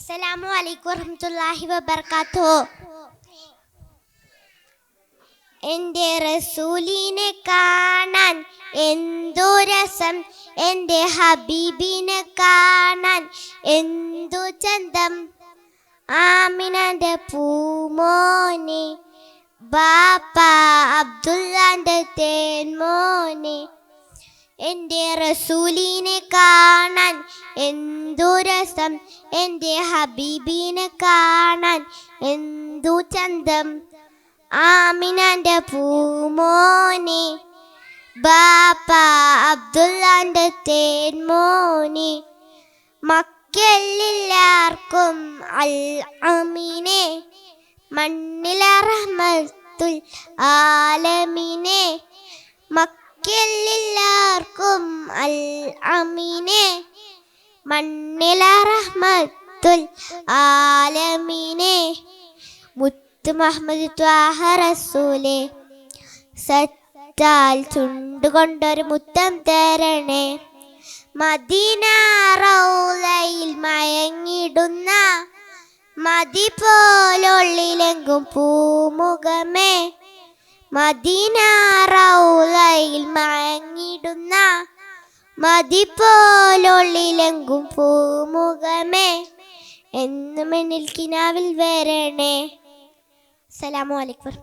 അസ്സലാമു അലൈക്കും വറഹ്മത്തുള്ളാഹി വബറകാതുഹു. എൻ്റെ റസൂലിനെ കാണാൻ എന്തു രസം, എൻ്റെ ഹബീബിനെ കാണാൻ എന്തു ചന്തം. ആമിനൻ്റെ പൂമോനെ, ബാപ്പ അബ്ദുല്ലാൻ്റെ തേൻമോനെ, എൻ്റെ റസൂലിനെ കാണാൻ എന്തു രസം, എൻ്റെ ഹബീബിനെ കാണാൻ എന്തു ചന്തം. ആമിനൻ്റെ പൂമോനെ, ബാപ്പ അബ്ദുല്ലാൻ്റെ തേൻമോനെ, മക്കളില്ലാർക്കും അൽ അമീനെ, മണ്ണിലെ റഹ്മത്തുൽ ആലമീനെ. മക്കളില്ലാർക്കും അൽ അമീനെ, മണ്ണിലെ റഹ്മത്തുൽ ആലമീനെ. മുത്ത് മുഹമ്മദ് ത്വാഹ റസൂലേ, സത്താൽ ചുണ്ടുകൊണ്ടൊരു മുത്തം തരണേ. മദീന റൗളയിൽ മയങ്ങിടുന്ന മതി പോലുള്ളിലെങ്കും പൂമുഖമേ. മദീന റൗളയിൽ മയങ്ങിടുന്ന മതി പോലുള്ളിലെങ്കും പൂമുഖമേ. എന്നും എന്നിൽ കിനാവിൽ വരണേ. അസ്സലാമു അലൈക്കും.